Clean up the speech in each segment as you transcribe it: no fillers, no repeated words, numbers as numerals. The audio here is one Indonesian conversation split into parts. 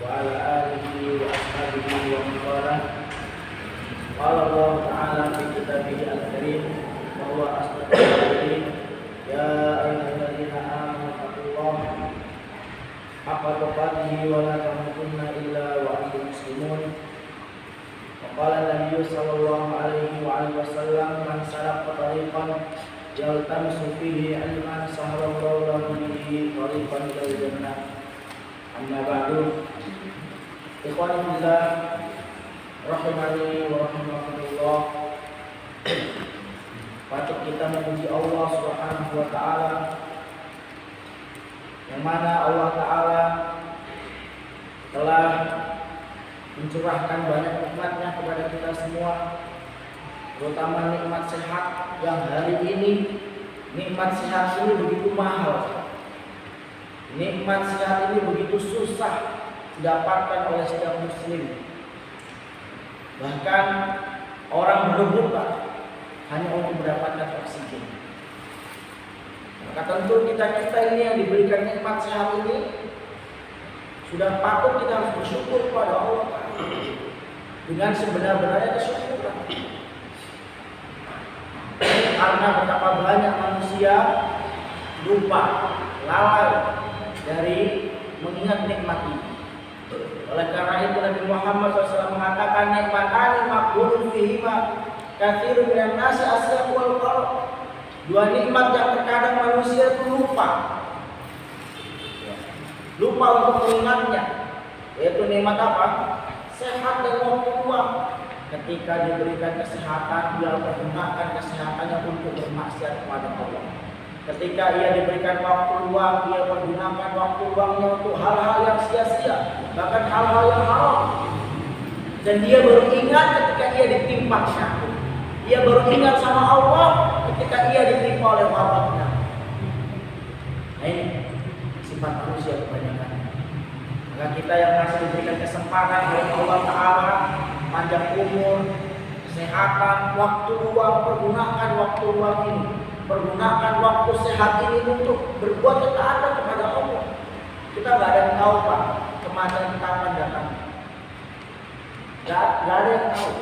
وعلى آله وأصحابه ومن والاه. قال الله تعالى في كتابه الكريم وهو أصدق القائلين يا أيها الذين آمنوا اتقوا الله حق تقاته ولا تموتن إلا وأنتم مسلمون. وقال النبي صلى الله عليه وسلم من سلك طريقا يلتمس فيه علما سهل الله له به طريقا إلى الجنة. Amma ba'du. Ikhwani fillah rahimani wa rahimakumullah. Patut kita memuji Allah Subhanahu wa taala, yang mana Allah taala telah mencurahkan banyak nikmat-Nya kepada kita semua, terutama nikmat sehat yang hari ini nikmat sehat ini begitu mahal. Nikmat sehat ini begitu susah didapatkan oleh setiap muslim. Bahkan orang berebutan hanya untuk mendapatkan oksigen. Maka tentu kita ini yang diberikan nikmat sehat ini sudah patut kita harus bersyukur kepada Allah dengan sebenar-benarnya kesyukuran. Karena betapa banyak manusia lupa, lalai dari mengingat nikmat ini. Oleh karena itu Nabi Muhammad SAW mengatakan nikmatani maqbulun fihima katsirun minan nasi asyaq wal qarab. Dua nikmat yang terkadang manusia itu lupa untuk mengingatnya, yaitu nikmat apa? Sehat dan waktu luang. Ketika diberikan kesehatan, dia pergunakan kesehatannya untuk bermaksiat kepada Allah. Ketika ia diberikan waktu luang, ia menggunakan waktu luangnya untuk hal-hal yang sia-sia, bahkan hal-hal yang haram. Dan dia baru ingat ketika ia ditimpa syahwat. Ia baru ingat sama Allah ketika ia ditimpa oleh wabahnya. Nah ini sifat manusia kebanyakan. Maka kita yang masih diberikan kesempatan oleh Allah Ta'ala, panjang umur, kesehatan, waktu luang, pergunakan waktu luang ini. Pergunakan waktu sehat ini untuk berbuat ketaatan kepada Allah. Kita nggak ada yang tahu Pak, kematian kapan datang. Nggak ada yang tahu.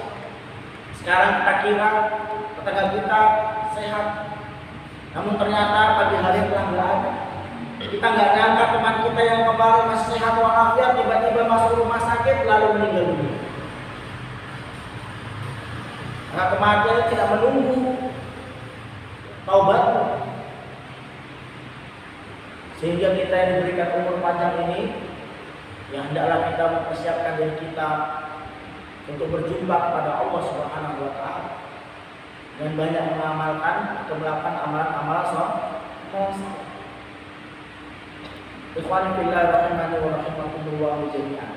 Sekarang kita kira tetangga kita sehat, namun ternyata pagi hari telah nggak ada. Kita nggak nyangka teman kita yang kemarin masih sehat walafiat tiba-tiba masuk rumah sakit lalu meninggal dunia. Karena kematian tidak menunggu taubat, sehingga kita yang diberikan umur panjang ini, yang hendaklah kita mempersiapkan diri kita untuk berjumpa kepada Allah Subhanahu wa taala dan banyak mengamalkan atau melakukan amalan-amalan saleh. Ikhwani fillah rahimani wa rahimakumullah jami'an.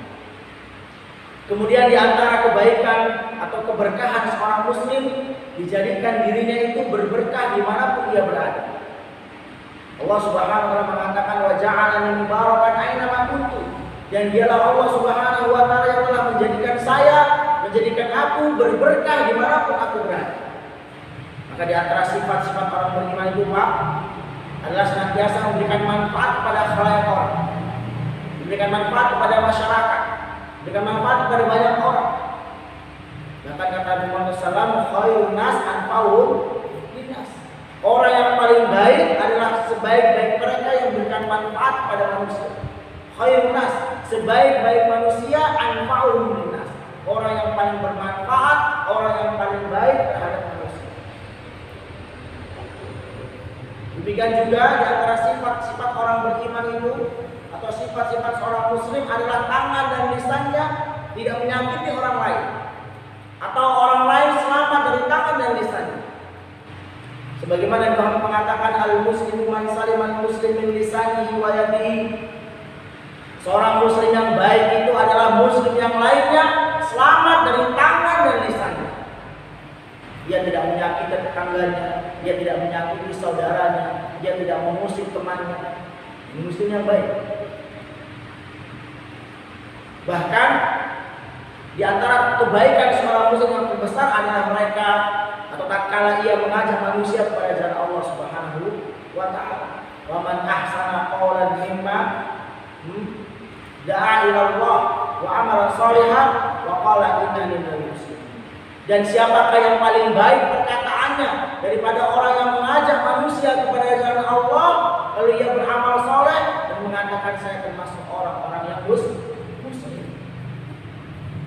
Kemudian di antara kebaikan atau keberkahan seorang muslim, dijadikan dirinya itu berberkah dimanapun ia berada. Allah Subhanahu wa taala mengatakan wa ja'alani mubarakan aina ma kuntu. Dan dialah Allah Subhanahu wa taala yang telah menjadikan saya, menjadikan aku berberkah dimanapun aku berada. Maka di antara sifat-sifat orang beriman itu Pak, adalah senantiasa memberikan manfaat kepada khalayak orang, memberikan manfaat kepada masyarakat, memberikan manfaat kepada banyak orang. Bahkan kata Nabi Muhammad SAW, khairun nas anfa'uhum linnas. Orang yang paling baik adalah sebaik-baik mereka yang memberikan manfaat kepada manusia. Khairun nas, sebaik-baik manusia anfa'uhum linnas. Orang yang paling bermanfaat, orang yang paling baik terhadap manusia. Demikian juga di antara sifat-sifat orang beriman itu atau sifat-sifat seorang muslim adalah tangan dan lisannya tidak menyakiti orang lain, atau orang lain selamat dari tangan dan lisannya. Sebagaimana Tuhan mengatakan al-muslimu man saliman muslim min lisanihi wa yadihi. Seorang muslim yang baik itu adalah muslim yang lainnya selamat dari tangan dan lisannya. Dia tidak menyakiti tetangganya, dia tidak menyakiti saudaranya, dia tidak mengusik temannya. Ini muslim yang baik. Bahkan di antara kebaikan seorang muslim yang terbesar adalah mereka atau tatkala ia mengajak manusia kepada jalan Allah Subhanahu wa taala. Wa man ahsana qawlan mimman da'a ila Allah wa amala shalihan wa qala innani minal muslimin. Dan siapakah yang paling baik perkataannya daripada orang yang mengajak manusia kepada jalan Allah lalu ia beramal saleh dan mengatakan saya termasuk orang-orang yang muslim.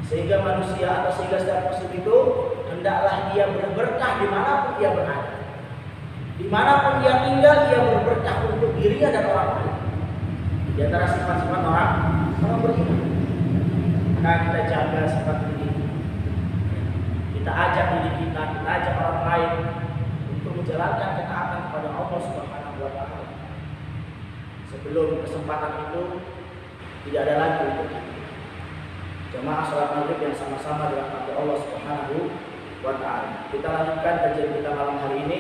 Sehingga manusia atau sehingga setiap muslim itu hendaklah dia berberkah dimanapun dia berada, dimanapun dia tinggal dia berberkah untuk dirinya dan orang lain. Di antara sifat-sifat orang beriman, maka kita jaga sifat ini. Kita ajak diri kita ajak orang lain untuk menjalankan ketaatan kepada Allah Subhanahu wa taala. Sebelum kesempatan itu tidak ada lagi untuk kita. Jamaah salat maghrib yang sama-sama dirahmati Allah Subhanahu wa taala. Kita lanjutkan kajian kita malam hari ini.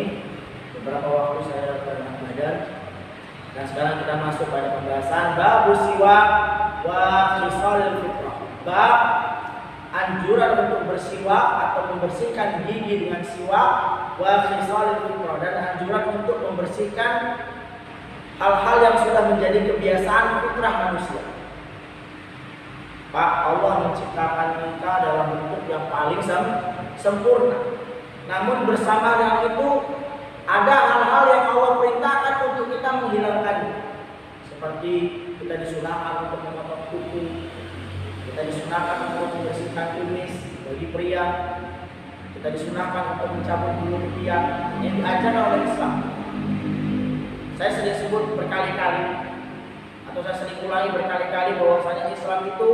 Beberapa waktu saya pernah belajar dan sekarang kita masuk pada pembahasan bab siwak wa khisalil fitrah. Bab anjuran untuk bersiwak atau membersihkan gigi dengan siwak wa khisalil fitrah, dan anjuran untuk membersihkan hal-hal yang sudah menjadi kebiasaan fitrah manusia. Pak, Allah menciptakan kita dalam bentuk yang paling sempurna. Namun bersama dengan itu ada hal-hal yang Allah perintahkan untuk kita menghilangkannya. Seperti kita disunahkan untuk memotong kuku, kita disunahkan untuk membersihkan kumis bagi pria, kita disunahkan untuk mencabut bulu ketiak. Ini diajarkan oleh Islam. Saya sering sebut berkali-kali atau saya sering ulangi berkali-kali bahwasanya Islam itu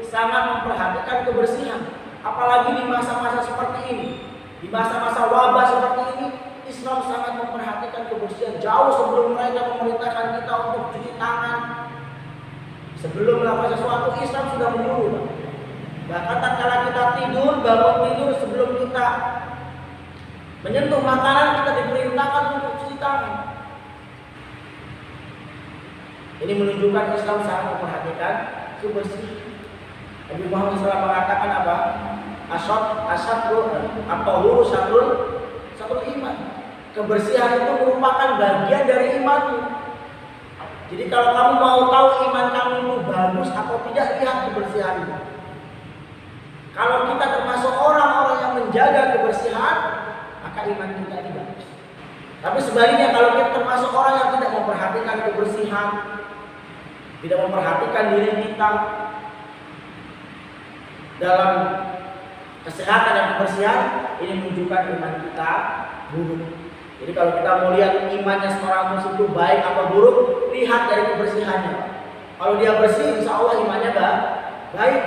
sangat memperhatikan kebersihan, apalagi di masa-masa seperti ini, di masa-masa wabah seperti ini. Islam sangat memperhatikan kebersihan jauh sebelum mereka memerintahkan kita untuk cuci tangan. Sebelum melakukan sesuatu, Islam sudah menyuruh. Bahkan tatkala kita tidur, bangun tidur, sebelum kita menyentuh makanan, kita diperintahkan untuk cuci tangan. Ini menunjukkan Islam sangat memperhatikan kebersihan. Nabi Muhammad SAW mengatakan apa? At-tahuru syatrul iman. Kebersihan itu merupakan bagian dari iman. Jadi kalau kamu mau tahu iman kamu itu bagus atau tidak, lihat kebersihanmu. Kalau kita termasuk orang-orang yang menjaga kebersihan, maka iman kita ini bagus. Tapi sebaliknya, kalau kita termasuk orang yang tidak memperhatikan kebersihan, tidak memperhatikan diri kita dalam kesehatan dan kebersihan, ini menunjukkan iman kita buruk. Jadi kalau kita mau lihat imannya seorang muslim itu baik apa buruk, lihat dari kebersihannya. Kalau dia bersih, insya Allah imannya baik.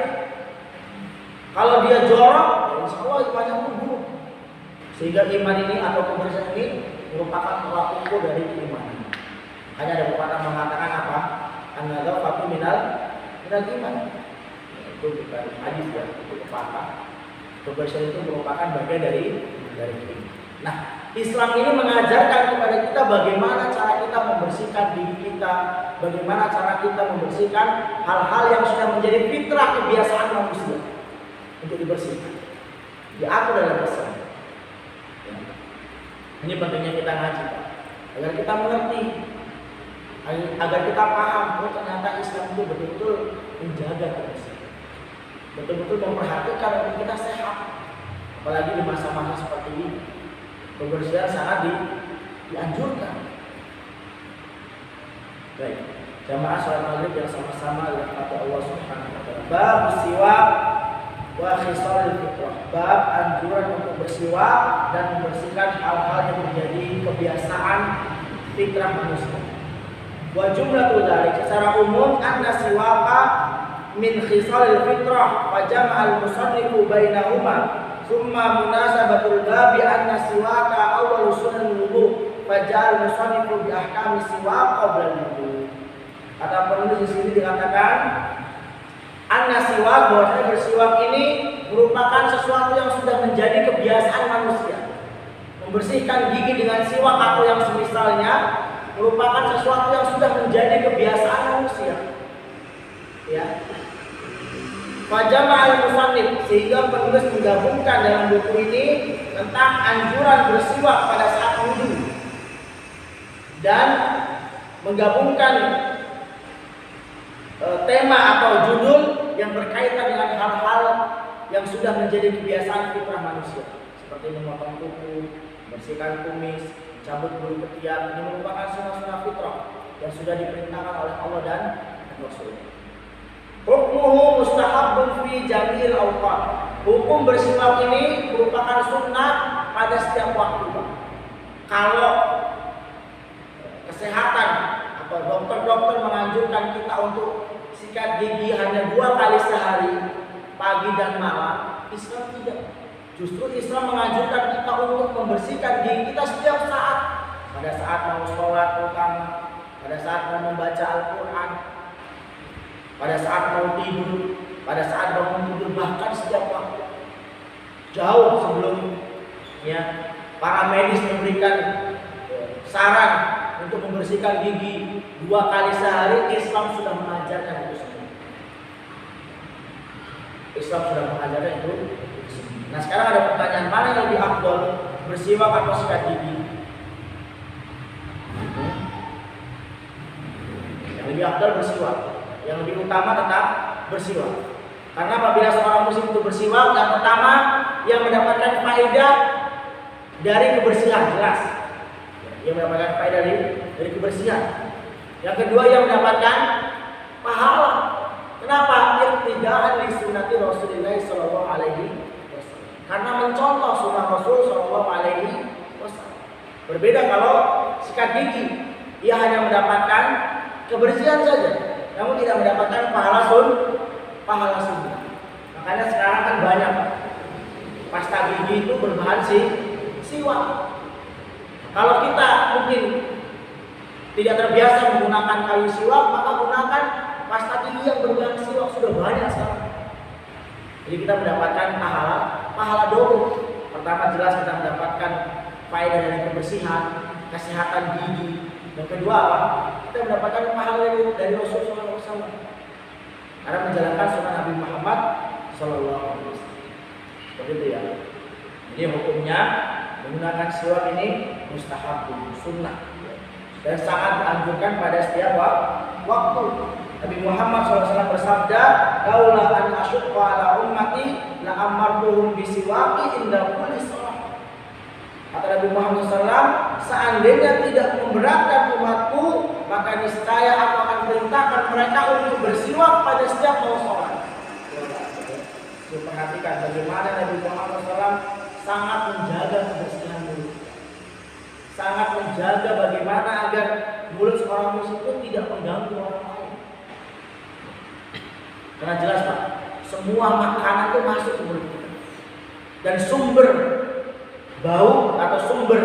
Kalau dia jorok, insya Allah imannya buruk. Sehingga iman ini atau kebersihan ini merupakan tolak ukur dari keimanan. Hanya ada pepatah mengatakan apa? An-nadzafatu minal iman. Itu bukan hadis ya, itu pepatah. Kebersihan itu merupakan bagian dari iman. Nah, Islam ini mengajarkan kepada kita bagaimana cara kita membersihkan diri kita, bagaimana cara kita membersihkan hal-hal yang sudah menjadi fitrah kebiasaan manusia untuk dibersihkan. Diatur dalam Islam. Ini pentingnya kita ngaji, Pak, agar kita mengerti, agar kita paham bahwa ternyata Islam itu betul-betul menjaga kebersihan, betul-betul memperhatikan untuk kita sehat, apalagi di masa-masa seperti ini. Kebersihan sangat dianjurkan. Baik, jamaah salat maghrib yang sama-sama dirahmati Allah Subhanahu wa taala. Bab siwak wa khisalil fitrah. Bab anjuran untuk bersiwak dan membersihkan hal-hal yang menjadi kebiasaan fitrah manusia. Wa jumlatul dzalik, secara umum anna siwaka min khisalil fitrah wa jama'al musannifu bainahuma. Summa munasabatul babi anna siwaka awwalu sunan wudu fajal musannifu bi ahkami siwak qabla wudu. Kata penulis di sini dikatakan anna siwak, bahwasanya bersiwak ini merupakan sesuatu yang sudah menjadi kebiasaan manusia. Membersihkan gigi dengan siwak atau yang semisalnya merupakan sesuatu yang sudah menjadi kebiasaan manusia. Ya. Fajama'al musannif, sehingga penulis menggabungkan dalam buku ini tentang anjuran bersiwak pada saat wudu dan menggabungkan tema atau judul yang berkaitan dengan hal-hal yang sudah menjadi kebiasaan fitrah manusia, seperti memotong kuku, membersihkan kumis, cabut bulu ketiak. Ini merupakan sunnah-sunnah fitrah yang sudah diperintahkan oleh Allah dan Rasul. Hukmuhu mustahabun fi jami'il awqat. Hukum bersiwak ini merupakan sunnah pada setiap waktu. Kalau kesehatan atau dokter-dokter menganjurkan kita untuk sikat gigi hanya 2 kali sehari, pagi dan malam, Islam tidak. Justru Islam menganjurkan kita untuk membersihkan gigi kita setiap saat. Pada saat mau sholat terutama, pada saat mau membaca Al-Quran, pada saat mau tidur, pada saat bangun tidur, bahkan setiap waktu. Jauh sebelum para medis memberikan saran untuk membersihkan gigi 2 kali sehari, Islam sudah mengajarkan itu semua. Islam sudah mengajarkan itu. Nah, sekarang ada pertanyaan, mana yang lebih afdol, bersiwak atau sikat gigi? Yang lebih afdol bersiwak. Yang lebih utama tetap bersiwak. Karena apabila seorang muslim itu bersiwak, yang pertama yang mendapatkan faedah dari kebersihan, jelas. Yang mendapatkan faedah dari kebersihan. Yang kedua yang mendapatkan pahala. Kenapa? Iktidaan li sunnati Rasulullah sallallahu alaihi wasallam. Karena mencontoh sunnah Rasul sallallahu alaihi wasallam. Berbeda kalau sikat gigi, ia hanya mendapatkan kebersihan saja, namun tidak mendapatkan pahala sunnah. Makanya sekarang kan banyak pasta gigi itu berbahan siwak. Kalau kita mungkin tidak terbiasa menggunakan kayu siwak, maka gunakan pasta gigi yang berbahan siwak, sudah banyak sekarang. Jadi kita mendapatkan pahala double. Pertama jelas kita mendapatkan faedah dari kebersihan, kesehatan gigi. Yang kedua apa? Kita mendapatkan pahala dari Rasulullah SAW. Karena menjalankan sunnah Nabi Muhammad SAW. Seperti itu ya. Jadi hukumnya menggunakan siwak ini mustahab, sunnah, dan sangat dianjurkan pada setiap waktu. Nabi Muhammad SAW bersabda, "Laula an asyqa ala ummati la amartuhum bisiwaki inda kulli shalah." Kata Nabi Muhammad SAW, seandainya tidak memberatkan umatku, maka niscaya aku akan perintahkan mereka untuk bersiwak pada setiap mau sholat. Perhatikan bagaimana Nabi Muhammad SAW sangat menjaga kebersihan mulut, sangat menjaga bagaimana agar mulut seorang muslim itu tidak mengganggu orang lain. Karena jelas Pak, semua makanan itu masuk ke mulut kita, dan sumber bau atau sumber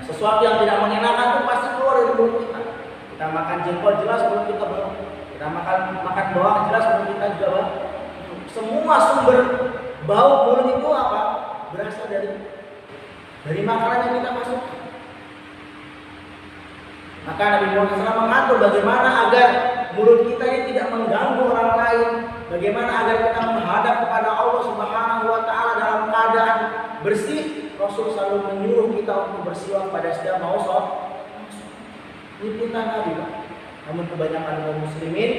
sesuatu yang tidak mengenakan itu pasti keluar dari mulut kita. Kita makan jengkol jelas mulut kita bau, kita makan bawang jelas mulut kita juga bau. Semua sumber bau mulut itu apa? Berasal dari makanan yang kita masukkan. Maka Nabi Muhammad SAW mengatur bagaimana agar mulut kita ini tidak mengganggu orang lain, bagaimana agar kita menghadap kepada Allah Subhanahu wa taala dalam keadaan bersih. Rasul selalu menyuruh kita untuk bersiwak pada setiap mau sholat. Ini perintah Nabi, Pak. Namun kebanyakan kaum muslimin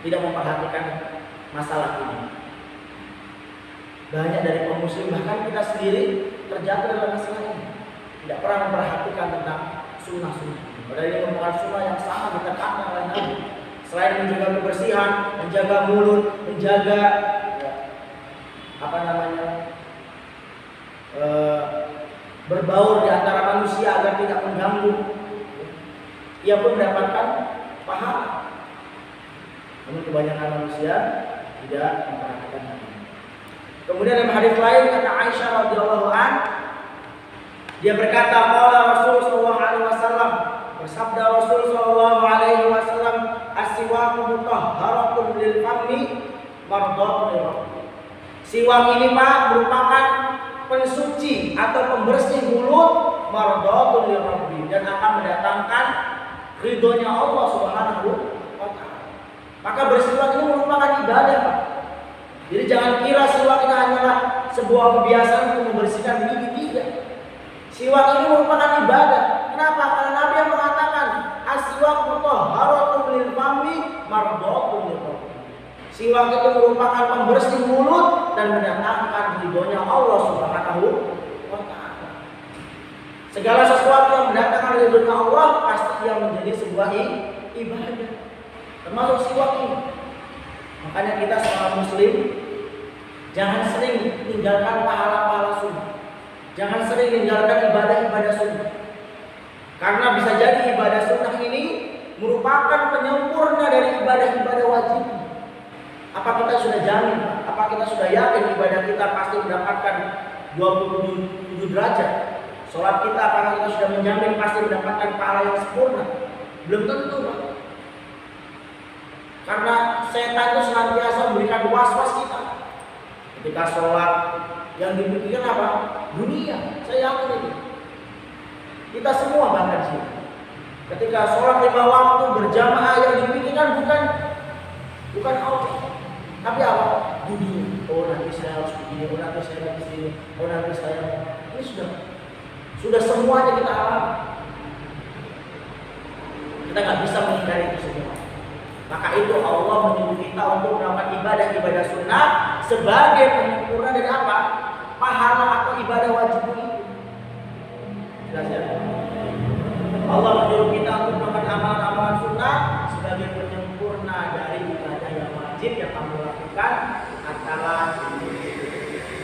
tidak memperhatikan masalah ini. Banyak dari kaum muslim, bahkan kita sendiri, terjatuh dalam masalah ini. Tidak pernah memperhatikan tentang sunnah-sunnah. Padahal ini merupakan sunnah yang sangat ditekankan oleh Nabi. Selain menjaga kebersihan, menjaga mulut, menjaga berbaur di antara manusia agar tidak mengganggu, ia pun mendapatkan pahala. Namun kebanyakan manusia tidak memperhatikan hal ini. Kemudian dalam hadis lain kata Aisyah radhiyallahu an, dia berkata, qala Rasul sallallahu alaihi wasallam, bersabda Rasul sallallahu alaihi wasallam, as-siwaku mutahharatun lil fami mardatun lil rabb. Siwak ini Pak merupakan pensuci atau pembersih mulut, mardatun lil rabb, dan akan mendatangkan ridhonya Allah Subhanahu wa taala. Maka bersiwak ini merupakan ibadah, Pak. Jadi jangan kira siwak ini hanyalah sebuah kebiasaan untuk membersihkan gigi, tidak. Siwak ini merupakan ibadah. Kenapa? Karena Nabi yang mengatakan, as aswaq mutahharatun lil fami mardatun lir rabb. Siwak itu merupakan pembersih mulut dan mendatangkan ridhonya Allah Subhanahu wa taala. Segala sesuatu yang mendatangkan ridhonya Allah pasti yang menjadi sebuah ibadah. Termasuk siwak ini. Makanya kita seorang muslim jangan sering tinggalkan pahala-pahala sunnah. Jangan sering tinggalkan ibadah-ibadah sunnah. Karena bisa jadi ibadah sunnah ini merupakan penyempurna dari ibadah-ibadah wajib. Apa kita sudah jamin? Apa kita sudah yakin ibadah kita pasti mendapatkan 27 derajat? Sholat kita apakah kita sudah menjamin pasti mendapatkan pahala yang sempurna? Belum tentu, Pak. Karena setan itu senantiasa memberikan was-was kita. Ketika sholat yang dipikirkan apa? Dunia. Saya yakin itu. Kita semua bahkan sih. Ketika sholat 5 waktu berjamaah yang dipikirkan bukan Allah. Tapi apa? Dunia. Oh nanti saya harus begini, oh nanti saya harus begini, oh nanti saya. Ini sudah semuanya kita alami. Kita nggak bisa menghindari itu semua. Maka itu Allah menyuruh kita untuk melakukan ibadah sunnah sebagai penyempurna dari apa? Pahala atau ibadah wajib itu. Jelas ya? Allah menyuruh kita untuk melakukan amalan-amalan sunnah sebagai penyempurna dari ibadah yang wajib yang kamu lakukan, antara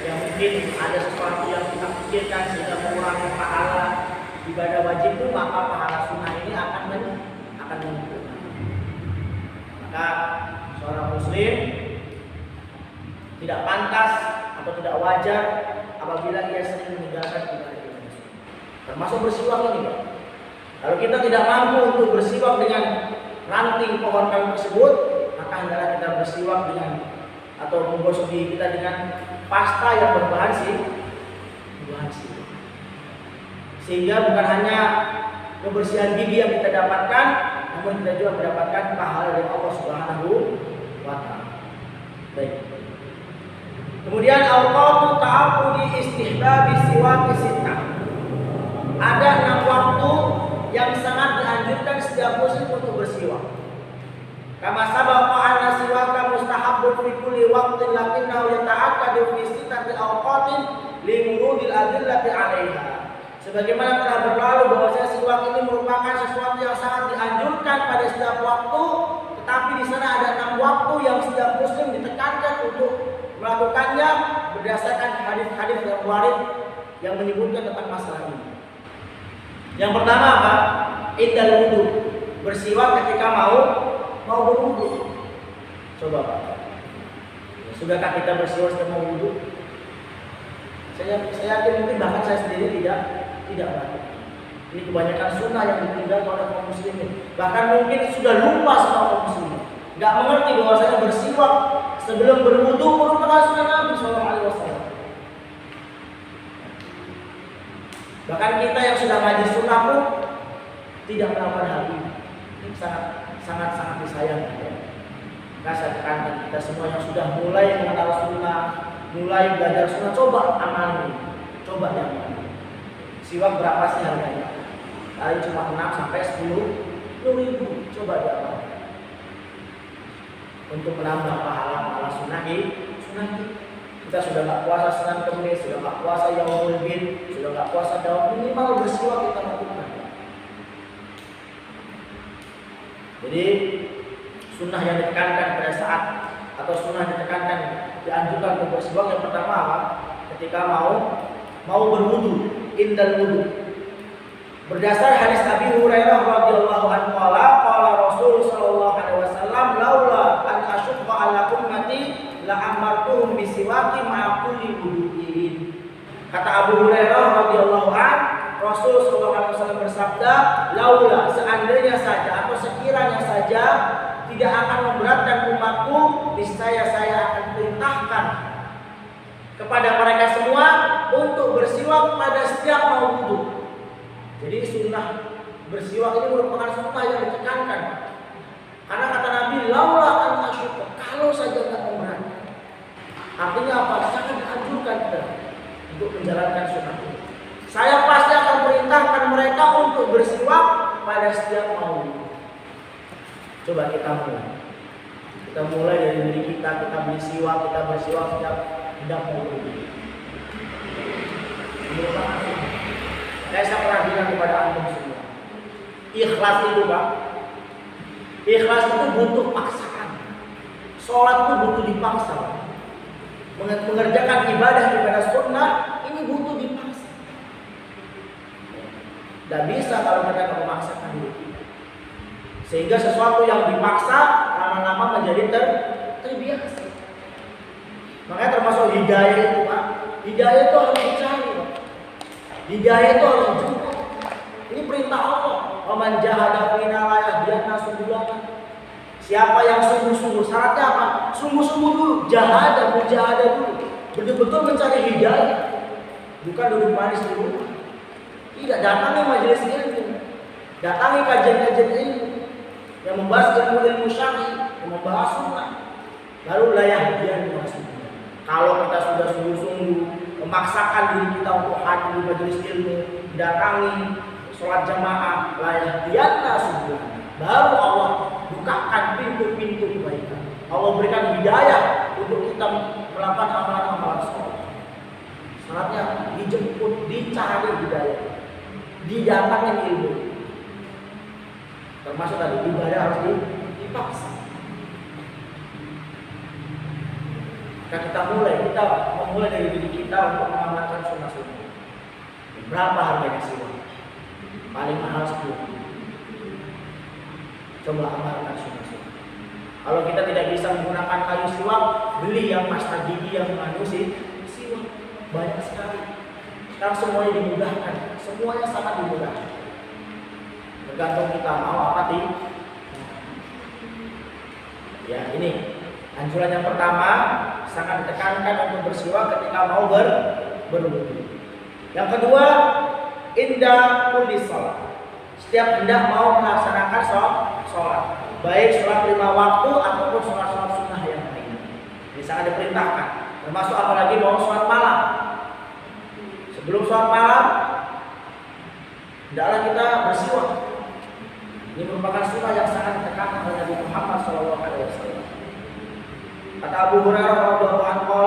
yang mungkin ada sesuatu yang kita pikirkan sehingga mengurangi pahala ibadah wajib itu, maka pahala sunnah ini akan menyempurna. Maka seorang muslim tidak pantas atau tidak wajar apabila ia sering meninggalkan ibadah sunnah. Termasuk bersiwak ini, Pak. Kalau kita tidak mampu untuk bersiwak dengan ranting pohon kayu tersebut, maka hendaklah kita bersiwak dengan atau menggosok gigi kita dengan pasta yang berbahan sirih. Sehingga bukan hanya kebersihan gigi yang kita dapatkan, namun kita juga mendapatkan pahala dari Allah Subhanahu wa taala. Baik. Kemudian awqatu ta'abbudi istihbabi siwak sittah. Ada 6 waktu yang sangat dianjurkan setiap muslim untuk bersiwak. Kama sabaqa anna siwaka mustahabbun fi kulli waqtin lakinnahu yata'akkadu fi sittati awqatin li murudil adillati 'alaiha. Sebagaimana telah berlalu bahwasanya siwak ini merupakan sesuatu yang sangat dianjurkan pada setiap waktu, tetapi di sana ada 6 waktu yang setiap muslim ditekankan untuk melakukannya berdasarkan hadis-hadis yang warid yang menyebutkan tentang masalah ini. Yang pertama apa? Indal wudu. Bersiwak ketika mau berwudu. Coba Pak. Sudahkah kita bersiwak setelah mau wudu? Saya yakin mungkin bahkan saya sendiri tidak melakukan. Ini kebanyakan sunnah yang ditinggalkan oleh kaum muslimin. Bahkan mungkin sudah lupa sama kaum muslimin. Enggak mengerti bahwasanya bersiwak sebelum berwudu merupakan sunnah Nabi sallallahu alaihi wasallam. Bahkan kita yang sudah ngaji sunnah pun tidak melakukan hal ini. Ini sangat disayangkan ya. Maka saya tekankan kita semua yang sudah mulai mengenal sunnah, mulai belajar sunnah, coba amalin, coba yang ini. Siwak berapa sih harganya? Kali cuma 6 sampai 10 ribu. Coba diamalkan untuk menambah pahala sunnah ini. Kita sudah nggak puasa Senin Kemis, sudah nggak puasa Yaumul Bid, sudah nggak puasa Daud, minimal bersiwak kita lakukan. Jadi sunnah yang ditekankan pada saat atau sunnah ditekankan dianjurkan untuk bersiwak yang pertama apa? Ketika mau berwudu, indal wudu. Berdasar hadis Abi Hurairah radhiyallahu anhu qala Rasul sallallahu alaihi wasallam laula an asyqa ala ummati la amartuhum bisiwaki ma'a kulli wudu'in. Kata Abu Hurairah radhiyallahu anhu, Rasul sallallahu alaihi wasallam bersabda, laula, seandainya saja atau sekiranya saja tidak akan memberatkan umatku, niscaya saya akan perintahkan kepada mereka semua untuk bersiwak pada setiap mau wudu. Jadi sunnah bersiwak ini merupakan sunnah yang ditekankan. Karena kata Nabi, laula an asyqa, kalau saja enggak memberatkan. Artinya apa? Sangat dianjurkan kita untuk menjalankan sunnah ini. Saya pasti akan perintahkan mereka untuk bersiwak pada setiap mau. Coba kita mulai. Kita mulai dari diri kita bersiwak setiap hendak mau berwudu. Saya pernah bilang kepada antum semua, ikhlas itu Pak, ikhlas itu butuh paksaan. Sholat itu butuh dipaksa. Mengerjakan ibadah sunnah ini butuh dipaksa. Tidak bisa kalau kita memaksakan diri. Sehingga sesuatu yang dipaksa lama-lama menjadi terbiasa. Makanya termasuk hidayah itu Pak. Hidayah itu harus dicari Pak. Hidayah itu harus dijemput. Ini perintah Allah. Wa man jahada fina la yahdiyana subulana. Siapa yang sungguh-sungguh, syaratnya apa? Sungguh-sungguh dulu, mujahadah dulu. Betul-betul mencari hidayah. Bukan duduk manis dulu. Tidak, datangi majelis ilmu. Datangi kajian-kajian ilmu yang membahas ilmu syar'i, yang membahas sunnah. Baru layak dia masuk. Kalau kita sudah sungguh-sungguh memaksakan diri kita untuk hadir di majelis ilmu, datangi sholat jamaah, layak dia masuk. Baru Allah bukakan pintu-pintu kebaikan. Allah berikan hidayah untuk kita melakukan amalan-amalan sholat. Syaratnya dijemput, dicari hidayah, didatangi ilmu. Termasuk tadi ibadah harus dipaksa. Kita memulai dari diri kita untuk mengamalkan sunnah-sunnah. Berapa harganya siwak? Paling mahal 10. Coba amalkan sunnah-sunnah. Kalau kita tidak bisa menggunakan kayu siwak, beli yang pasta gigi yang mengandung siwak. Banyak sekali. Sekarang semuanya dimudahkan, semuanya sangat dimudahkan. Tergantung kita mau apa sih? Ya ini anjuran yang pertama, sangat ditekankan untuk bersiwak ketika mau berwudu. Yang kedua, indah kulli shalah. Setiap hendak mau melaksanakan sholat, baik sholat 5 waktu ataupun sholat sunnah yang lain. Ini sangat diperintahkan. Termasuk apalagi mau sholat malam. Sebelum sholat malam, hendaklah kita bersiwak. Ini merupakan sunnah yang sangat ditekankan oleh Nabi Muhammad SAW. Kata Abu Hurairah radhiyallahu anhu,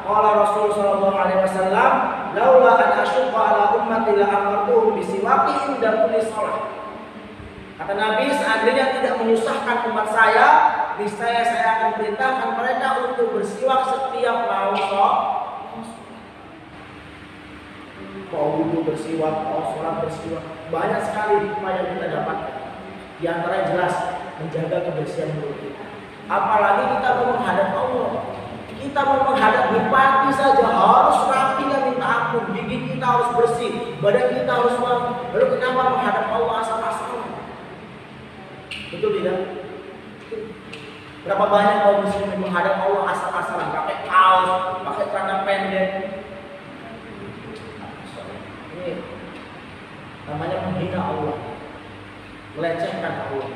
qala Rasul sallallahu alaihi wasallam, laula an asyqa ala ummati la amartuhum bisiwaki inda kulli shalah. Kata Nabi, seandainya tidak menyusahkan umat saya, niscaya saya akan perintahkan mereka untuk bersiwak setiap mau sholat. Mau wudu bersiwak, mau sholat bersiwak. Banyak sekali hikmah yang kita dapatkan. Di antara jelas menjaga kebersihan mulut kita. Apalagi kita mau menghadap Allah. Kita mau menghadap bupati saja harus rapi dan minta ampun. Gigi kita harus bersih, badan kita harus wangi. Lalu kenapa menghadap Allah asal-asalan? Betul tidak? Berapa banyak kaum muslimin menghadap Allah asal-asalan, pakai kaos, pakai celana pendek. Ini namanya menghina Allah, melecehkan Allah.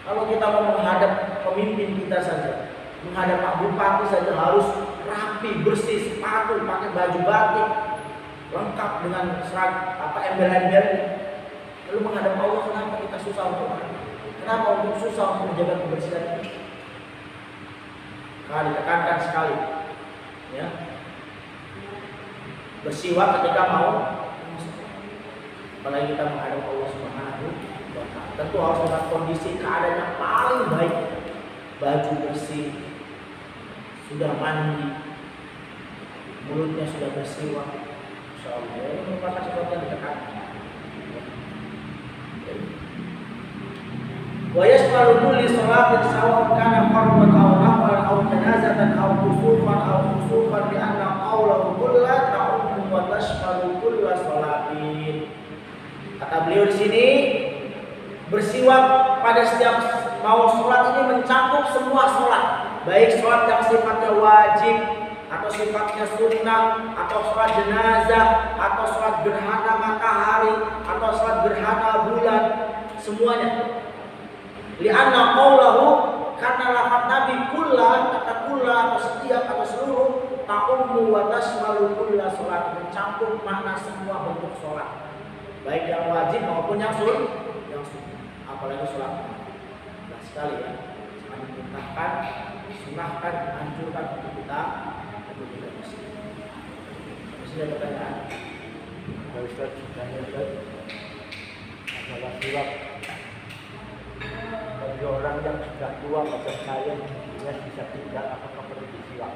Kalau kita mau menghadap pemimpin kita saja, menghadap Pak Bupati saja harus rapi, bersih, sepatu, pakai baju batik, lengkap dengan embel-embel. Lalu menghadap Allah, kenapa kita susah untuk menghadap? Kenapa untuk susah untuk menjaga kebersihan ini? Karena ditekankan sekali, ya, bersiwak ketika mau, apalagi kita menghadap Allah Subhanahu wa Ta'ala. Tentu harus dengan kondisi keadaan yang paling baik, baju bersih, sudah mandi, mulutnya sudah bersiwak. Insyaallah ini merupakan sesuatu yang ditekankan. Wa yashmalu kulli salatin sawa kana fardhan aw naflan aw janazatan aw khusufan li anna qawlahu kullu ta'um wa tashmalu kulla salatin. Kata beliau di sini, bersiwak pada setiap mau sholat ini mencakup semua sholat, baik sholat yang sifatnya wajib atau sifatnya sunnah, atau sholat jenazah, atau sholat gerhana matahari, atau sholat gerhana bulan, semuanya. Li'anna qawlahu, karena lafaz Nabi kulla, kata kulla atau setiap atau seluruh, ta'ummu wa tashmalu kulla sholat, mencakup makna semua bentuk sholat, baik yang wajib maupun yang sunnah, apalagi sholat. Nah, sekali ya, sangat diperintahkan, disunahkan, dianjurkan untuk kita bersih. Masih ada pertanyaan? Pak Ustaz, tanya Ustaz, masalah siwak. Bagi orang yang sudah tua macam saya, dia bisa tinggal apakah perlu disiwak?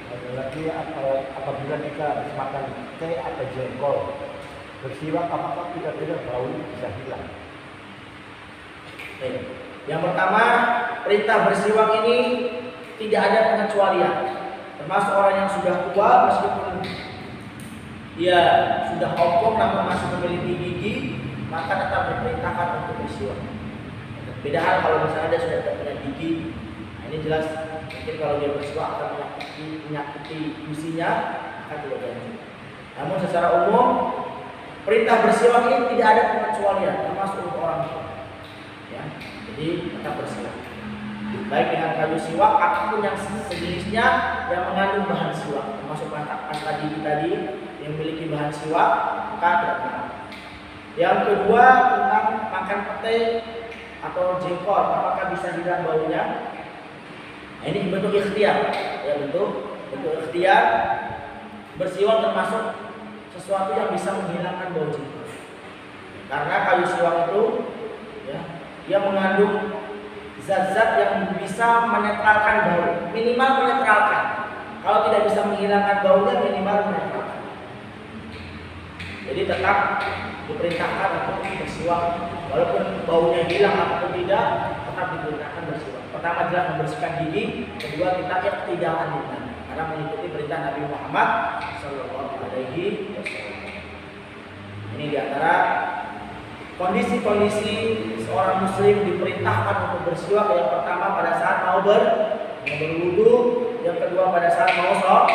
Ada lagi apabila kita habis makan teh atau jengkol, bersiwak apakah kira-kira bau bisa hilang? Yang pertama, perintah bersiwak ini tidak ada pengecualian. Termasuk orang yang sudah tua meskipun dia sudah ompong namun masih memiliki gigi, maka tetap diperintahkan untuk bersiwak. Beda hal kalau misalnya dia sudah tidak punya gigi. Nah, ini jelas mungkin kalau dia bersiwak akan menyakiti gusinya, akan tidak dianjurkan. Namun secara umum perintah bersiwak ini tidak ada pengecualian, termasuk untuk orang tua. Ya, jadi tetap bersiwak. Baik dengan kayu siwak ataupun yang sejenisnya yang mengandung bahan siwak, termasuk pasta gigi tadi yang memiliki bahan siwak, maka tidak apa-apa. Yang kedua tentang makan pete atau jengkol, apakah bisa hilang baunya? Nah, ini bentuk ikhtiar, ya bentuk ikhtiar. Bersiwak termasuk sesuatu yang bisa menghilangkan bau jengkol, karena kayu siwak itu, ya, dia mengandung zat-zat yang bisa menetralkan bau, minimal menetralkan. Kalau tidak bisa menghilangkan baunya, minimal menetralkan. Jadi tetap diperintahkan untuk bersiwak, walaupun baunya hilang ataupun tidak, tetap diperintahkan bersiwak. Pertama jelas membersihkan gigi, kedua kita iktidaan dengan, karena mengikuti perintah Nabi Muhammad Sallallahu Alaihi Wasallam. Ini diantara kondisi-kondisi seorang muslim diperintahkan untuk bersiwak. Yang pertama pada saat mau berwudu, yang kedua pada saat mau sholat.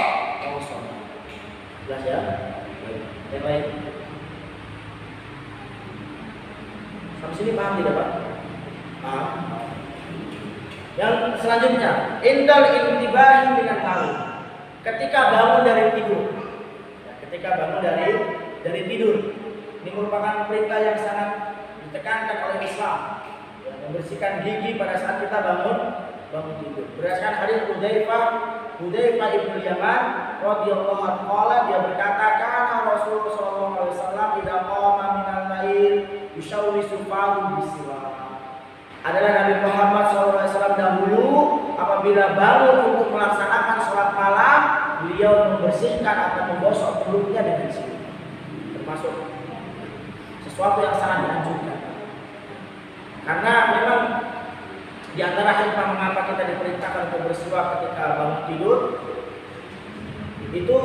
Jelas ya? Yang lain? Sampai sini paham tidak Pak? Paham? Yang selanjutnya, indal intibahi dengan tahu. Ketika bangun dari tidur. Ya, ketika bangun dari tidur. Ini merupakan perintah yang sangat ditekankan oleh Islam, ya, membersihkan gigi pada saat kita bangun tidur. Berdasarkan hadis Hudzaifah ibnu Yaman radhiyallahu anhu, dia berkata, kana Rasulullah sallallahu alaihi wasallam idza qama minal lail yushawwisu fahu bisiwak. Adalah Nabi Muhammad sallallahu alaihi wasallam dahulu apabila bangun untuk melaksanakan sholat malam, beliau membersihkan atau menggosok mulutnya dengan siwak. Termasuk sesuatu yang sangat dianjurkan, karena memang di antara hikmah mengapa kita diperintahkan untuk bersiwak ketika bangun tidur itu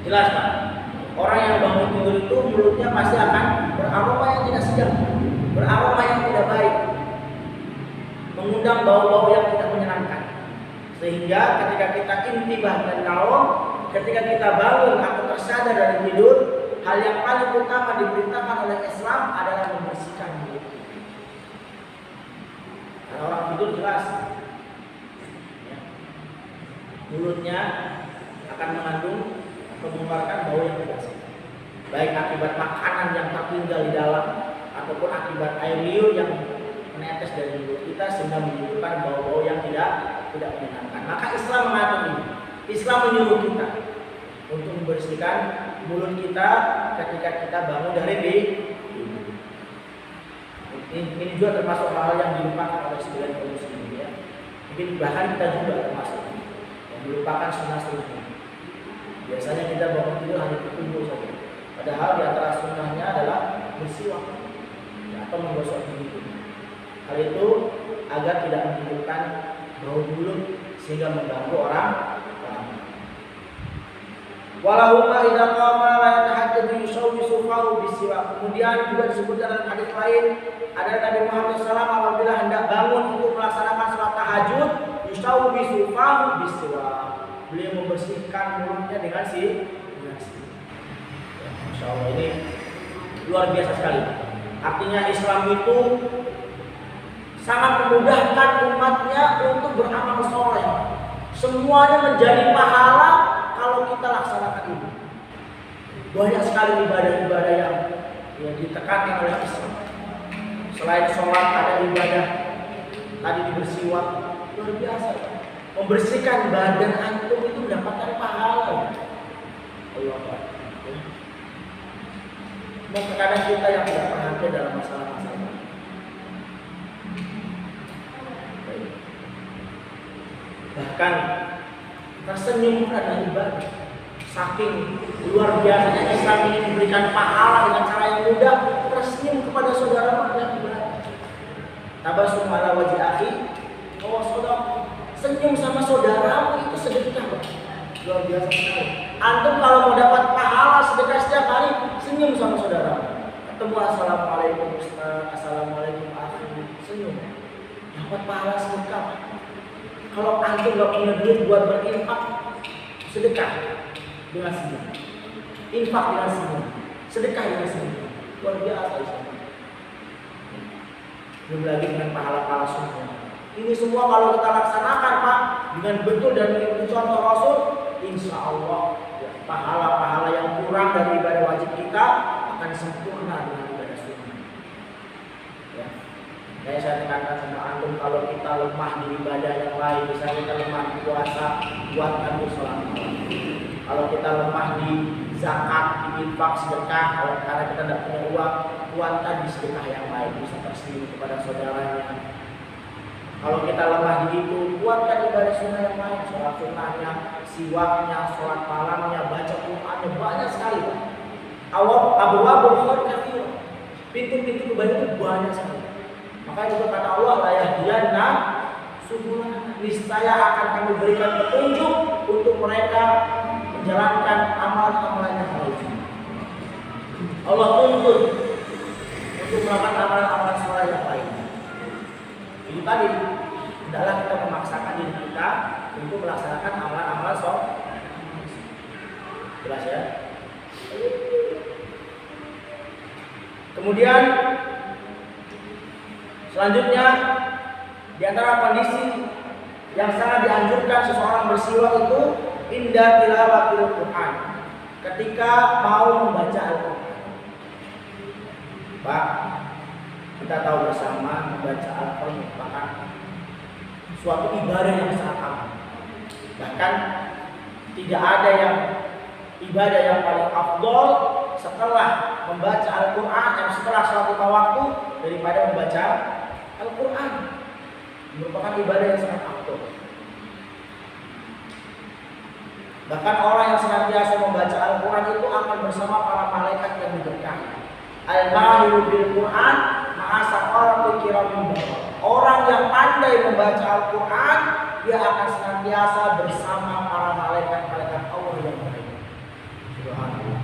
jelas Pak. Orang yang bangun tidur itu mulutnya pasti akan beraroma yang tidak sedap, beraroma yang tidak baik, mengundang bau-bau yang tidak menyenangkan. Sehingga ketika kita intibah dan naum, ketika kita bangun atau tersadar dari tidur, hal yang paling utama diperintahkan oleh Islam adalah membersihkan mulut. Karena orang tidur jelas, ya, mulutnya akan mengandung atau mengeluarkan bau yang tidak sedap, baik akibat makanan yang tertinggal di dalam ataupun akibat air liur yang menetes dari mulut kita sehingga menimbulkan bau-bau yang tidak menyenangkan. Maka Islam mengatur ini. Islam menyuruh kita untuk membersihkan mulut kita ketika kita bangun dari tidur. Ini juga termasuk hal yang dilupakan oleh sebagian kaum muslimin, ya. Mungkin bahkan kita juga termasuk yang dilupakan sunnah-sunnah. Biasanya kita bangun tidur hanya berkumpul saja. Padahal di antara sunnahnya adalah bersiwak, ya, atau menggosok gigi. Hal itu agar tidak menimbulkan bau mulut sehingga mengganggu orang. Walahumma idza qama la yatahajjadu yusawwisu fahu bisiwak. Kemudian juga disebutkan dalam hadis lain, ada Nabi Muhammad SAW apabila hendak bangun untuk melaksanakan salat tahajud, yusawwisu fahu bisiwak. Beliau membersihkan mulutnya dengan siwak. Masya Allah, ini luar biasa sekali. Artinya Islam itu sangat memudahkan umatnya untuk beramal soleh. Semuanya menjadi pahala kalau kita laksanakan ini. Banyak sekali ibadah-ibadah yang ditekankan oleh Islam. Selain sholat ada ibadah tadi bersiwak, luar biasa. Membersihkan badan antum itu mendapatkan pahala. Allah Akbar. Terkadang kita yang tidak perhatian dalam masalah-masalah. Bahkan tersenyum karena ibadah. Saking luar biasanya Islam ini memberikan pahala dengan cara yang mudah, tersenyum kepada saudara yang ibadah. Tabassum ala wajhi akhi, oh saudara, senyum sama saudaramu itu sedekah. Luar biasa sekali. Antum kalau mau dapat pahala sedekah setiap hari, senyum sama saudara. Ketemu assalamualaikum Ustaz, assalamualaikum akhi, senyum. Dapat pahala sedekah. Kalau antum gak punya duit buat berinfak, sedekah dengan senyum. Infak dengan senyum. Sedekah dengan senyum. Luar biasa Islam. Belum lagi dengan pahala-pahala sunnah. Ini semua kalau kita laksanakan Pak dengan betul dan mengikuti contoh Rasul, insya Allah pahala-pahala yang kurang dari ibadah wajib kita akan sempurna dengan ibadah sunnah. Ya. Kayak saya tekankan sama antum, kalau kita lemah di ibadah yang lain, misalnya kita lemah di puasa, buatkan di sholat malam. Kalau kita lemah di zakat, di infak, sedekah, karena kita tidak punya uang, buatkan di sedekah yang lain, bisa tersenyum kepada saudaranya. Kalau kita lemah di itu, buatkan ibadah sunnah yang lain, sholat sunnahnya, siwaknya, sholat malamnya, baca Qur'annya, banyak sekali. Abwabul khair katsir. Pintu-pintu kebaikan banyak sekali. Makanya itu kata Allah, la yahdiyanna subulana, niscaya akan kami berikan petunjuk untuk mereka menjalankan amalan-amalan yang baik. Allah tuntut untuk melakukan amalan-amalan saleh yang baik. Ini tadi, tidaklah kita memaksakan diri kita untuk melaksanakan amalan-amalan saleh. Jelas ya? Kemudian selanjutnya, di antara kondisi yang sangat dianjurkan seseorang bersiwak itu inda tilawatil Quran, ketika mau membaca Al-Quran. Pak, kita tahu bersama membaca Al-Quran merupakan suatu ibadah yang sangat agung. Bahkan tidak ada yang ibadah yang paling afdol setelah membaca Al-Quran dan setelah sholat lima waktu daripada membaca Al-Quran. Merupakan ibadah yang sangat afdol. Bahkan orang yang senantiasa membaca Al-Quran itu akan bersama para malaikat yang diberkahi. Al-Mahiru bil Quran ma'asaqaratul kiramin. Orang yang pandai membaca Al-Quran, dia akan senantiasa bersama para malaikat-malaikat Allah yang baik. Subhanallah.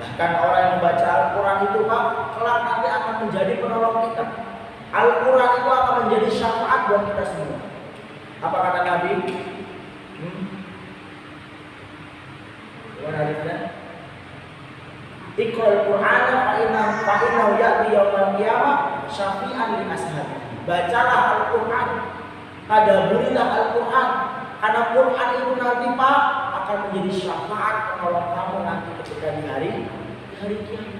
Bahkan orang yang membaca Al-Quran itu Pak, kelak nanti akan menjadi penolong kita. Al-Quran itu akan menjadi syafaat buat kita semua. Apa kata Nabi? Iqra'ul Qur'ana fa innahu ya'ti yaumal qiyamah syafi'an li ashabi. Bacalah Al-Qur'an, tadabburilah Al-Qur'an. Karena Qur'an itu nanti Pak akan menjadi syafaat penolong kamu nanti ketika di hari kiamat.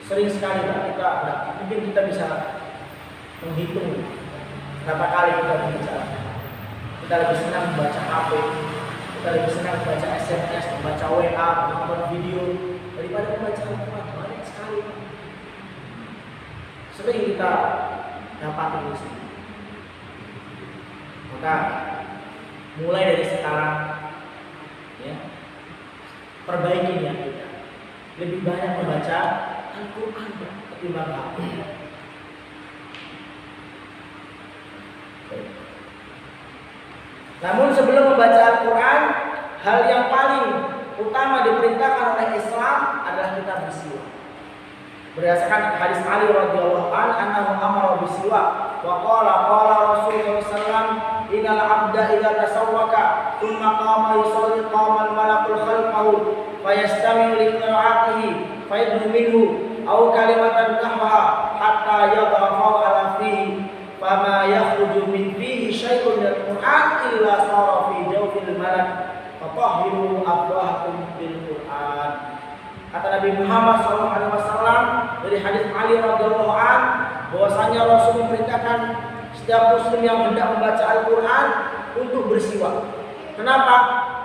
Sering sekali Pak mungkin kita bisa menghitung berapa kali kita berbicara. Kita lebih senang membaca HP, kita lebih senang membaca SMS, membaca WA, menonton video daripada membaca Al-Quran. Banyak sekali. Sering kita dapat ini. Maka mulai dari sekarang, ya, perbaiki niat kita. Lebih banyak membaca Al-Quran ketimbang HP. Namun sebelum membaca Al-Quran, hal yang paling utama diperintahkan oleh Islam adalah kita bersiwak. Berdasarkan hadis Ali radhiyallahu anhu amara bisiwak wa qala Rasulullah sallallahu innal abda idza tasawwaka thumma qama yusalli qama al-malakul khalfahu fayastami'u li qira'atihi fayadnu minhu aw kalimatan nahwa hatta yadhafa ala fihi fama yakhruju min fihi syai'un minal Qur'an illa sara fi jawfil malak fatahhiru abwahakum bil Qur'an. Kata Nabi Muhammad SAW dari hadis Ali radhiyallahu an, bahwasanya Rasul memerintahkan setiap muslim yang hendak membaca Al-Qur'an untuk bersiwak. Kenapa?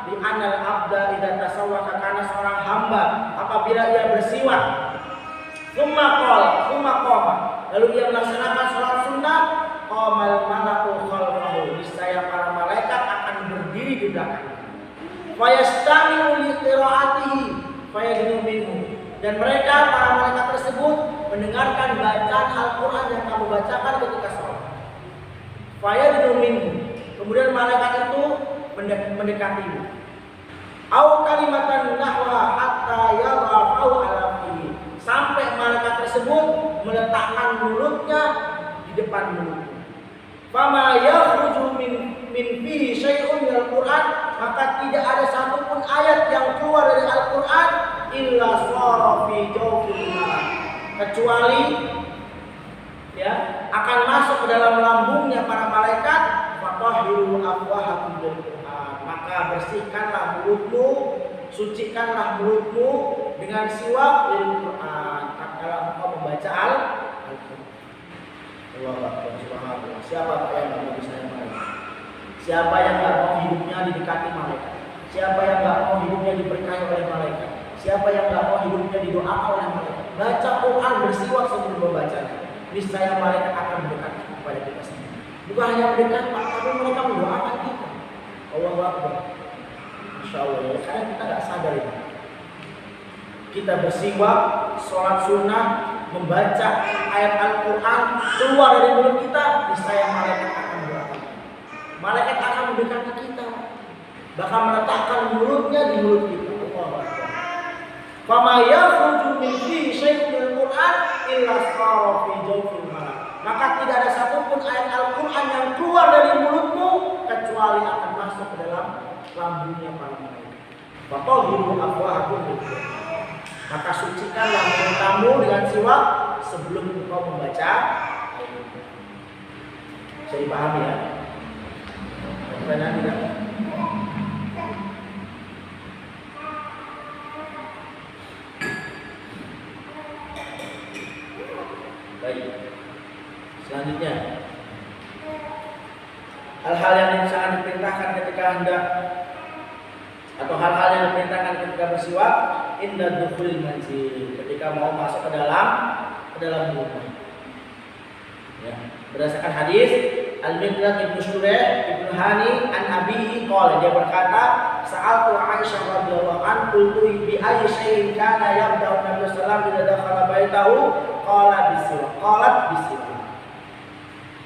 Di anal abda idza tasawwaka, karena seorang hamba apabila ia bersiwak, qama, lalu ia melaksanakan sholat sunnah, qamal malaku khalfahu, niscaya para malaikat akan berdiri di belakangnya. Fayastami'u li qiraatihi fayadnu minhu, dan mereka para malaikat tersebut mendengarkan bacaan Al-Qur'an yang kamu bacakan ketika sholat. Fayadnu minhu, kemudian malaikat itu mendekatimu. Au kalimatan nahwa hatta yadha'u ala fihi, sampai malaikat tersebut meletakkan mulutnya di depan mulutmu. Fama yakhruju min fihi syai'un minal Qur'an, maka tidak ada satupun ayat yang keluar dari Al-Qur'an illa shara fi jawfil malak, kecuali ya akan masuk ke dalam lambungnya para malaikat. Fatahhiru afwahakum bil Qur'an, maka bersihkanlah mulutmu, sucikanlah mulutmu dengan siwak bil Qur'an tatkala engkau membaca Al-Qur'an. Allahu akbar, subhanallah. Siapa yang enggak mau disayang malaikat? Siapa yang enggak mau hidupnya didekati malaikat? Siapa yang enggak mau hidupnya diberkahi oleh malaikat? Siapa yang enggak mau hidupnya didoakan oleh malaikat? Baca Quran, bersiwak sebelum membacanya, niscaya malaikat akan mendekat kepada kita sendiri. Bukan hanya mendekat, tapi mereka mendoakan kita. Allahu akbar. Insyaallah ya, karena kita enggak sadar itu. Kita bersiwak, sholat sunnah, membaca ayat Al-Quran keluar dari mulut kita, niscaya malaikat akan mendoakan. Malaikat akan mendekati kita, bahkan meletakkan mulutnya di mulut kita. Allahu akbar. Fama yakhruju min fihi syai'un minal Qur'an illa shara fi jawfil malak, maka tidak ada satupun ayat Al-Quran yang keluar dari mulutmu kecuali akan masuk ke dalam lambungnya para malaikat. Fatahhiru afwahakum bil Qur'an, maka sucikanlah mulut kamu dengan siwak sebelum engkau membaca Al-Qur'an. Bisa dipahami ya? Pertanyaan tidak? Baik. Selanjutnya, hal-hal yang sangat diperintahkan ketika hendak, atau hal-hal yang diperintahkan ketika bersiwak inda dukhulil manzil, ketika mau masuk ke dalam rumah. Ya, berdasarkan hadis Al-Miqdad ibn Syureh ibn Hani an Abihi qala, dia berkata, sa'altu Aisyah radhiyallahu anha qultu bi ayyi syai'in kana yabda'u Nabi sallallahu alaihi wasallam idza dakhala baitahu qala bisiwak, qalat bisiwak.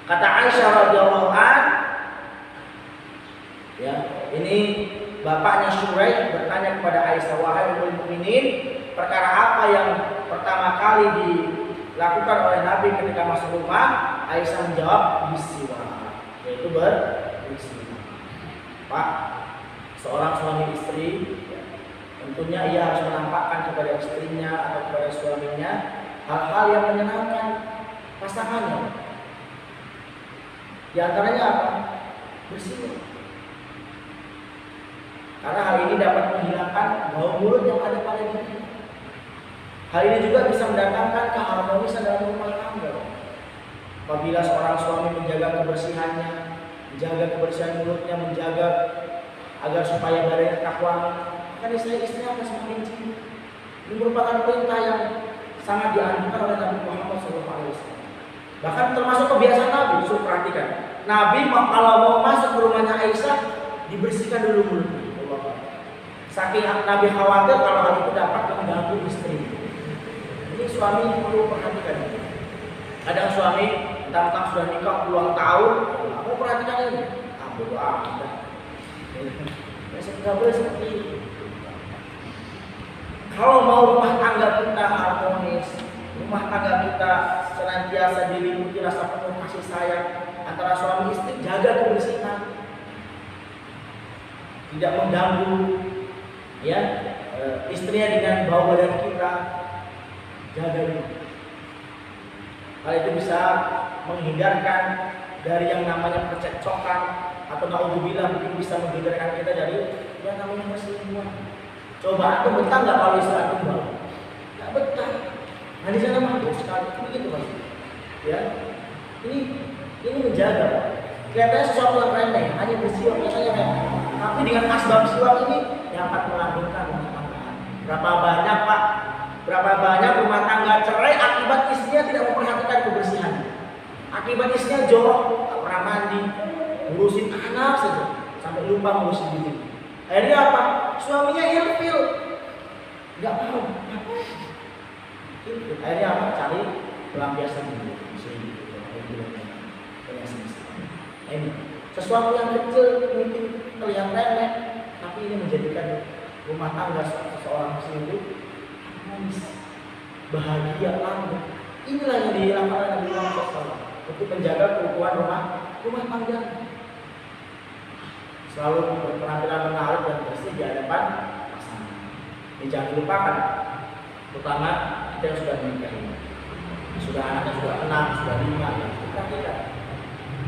Kata Aisyah radhiyallahu anha, ya, ini bapaknya Syuraih bertanya kepada Aisyah, wahai ummul mukminin, perkara apa yang pertama kali dilakukan oleh Nabi ketika masuk rumah? Aisyah menjawab bisiwak, yaitu bersiwak. Pak, seorang suami istri, tentunya ia harus menampakkan kepada istrinya atau kepada suaminya hal-hal yang menyenangkan pasangannya. Di antaranya apa? Bersiwak. Karena hal ini dapat menghilangkan bau mulut yang ada pada diri. Hal ini juga bisa mendatangkan keharmonisan dalam rumah tangga. Apabila seorang suami menjaga kebersihannya, menjaga kebersihan mulutnya, menjaga agar supaya badannya tetap wangi, maka istrinya akan semakin cinta. Ini merupakan perintah yang sangat dianjurkan oleh Nabi Muhammad SAW. Bahkan termasuk kebiasaan Nabi. So, perhatikan, Nabi kalau mau masuk ke rumahnya Aisyah, dibersihkan dulu mulutnya. Saking Nabi khawatir kalau hal itu dapat mengganggu istri. Ini suami perlu perhatikan. Kadang suami tentang sudah nikah puluhan tahun, aku perhatikan ini. Bodo amat. Nggak boleh seperti itu. Kalau mau rumah tangga kita harmonis, rumah tangga kita senantiasa diliputi rasa penuh kasih sayang antara suami istri, jaga kebersihan, tidak mengganggu ya istrinya dengan bau badan kita, jaga itu. Hal itu bisa menghindarkan dari yang namanya percekcokan, atau naudzubillah mungkin bisa menghindarkan kita dari yang namanya perselingkuhan. Coba antum betah nggak kalau istri antum bau? Nggak betah. Nah di sana mabuk sekali, begitu Mas. Ya, ini menjaga Pak. Kelihatannya sesuatu yang remeh, hanya bersiwak katanya remeh. Tapi dengan asbab siwak ini dapat melanggengkan rumah tangga. Berapa banyak Pak? Berapa banyak rumah tangga cerai akibat istrinya tidak memperhatikan kebersihan. Akibat istrinya jorok, tak pernah mandi, ngurusin anak saja, sampai lupa ngurusin diri. Akhirnya apa? Suaminya ilfil, nggak mau. Akhirnya apa? Cari pelampiasan dulu. Ini sesuatu yang kecil mungkin terlihat remeh, tapi ini menjadikan rumah tangga seseorang muslim itu manis, bahagia, langgeng. Inilah yang dilakukan Nabi Muhammad SAW untuk menjaga keutuhan rumah tangga. Selalu berpenampilan menarik dan bersih di hadapan pasangan. Ini jangan dilupakan, terutama kita yang sudah menikah ini, sudah anaknya sudah 6, sudah 5, ya kita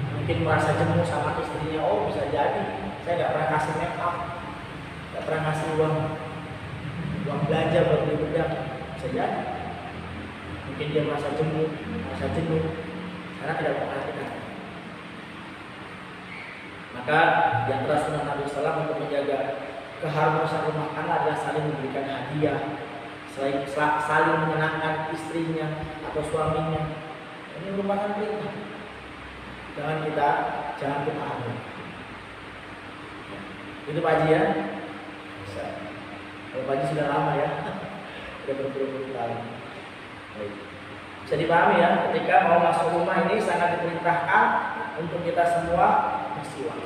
mungkin merasa jenuh sama istrinya. Oh bisa jadi saya nggak pernah kasih make up, nggak pernah kasih uang belanja buat beli bedak, bisa jadi mungkin dia merasa jenuh karena tidak memperhatikan. Maka di antara sunnah Nabi SAW untuk menjaga keharmonisan rumah tangga adalah saling memberikan hadiah, saling menyenangkan istrinya atau suaminya. Ini merupakan perintah. Jangan kita ambil. Itu Pak Haji ya. Bisa. Kalau Pak Haji sudah lama ya, sudah berpuluh-puluh tahun. Baik. Bisa dipahami ya, ketika mau masuk rumah ini sangat diperintahkan untuk kita semua bersiwak.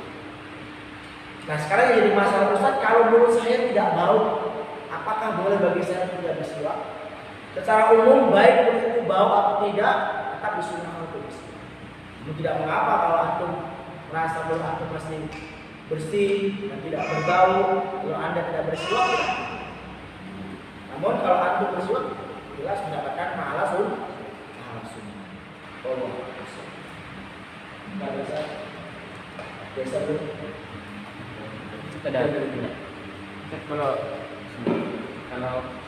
Nah sekarang yang jadi masalah Ustaz, kalau menurut saya tidak bau, apakah boleh bagi saya tidak bersiwak? Secara umum baik itu bau atau tidak, tetap disunnahkan untuk bersiwak. Itu tidak mengapa kalau antum merasa bahwa antum masih bersih dan tidak berbau, kalau anda tidak bersiwak. Namun kalau antum bersiwak, jelas mendapatkan pahala sunnah. Allah. Biasa belum. Ada. Kalau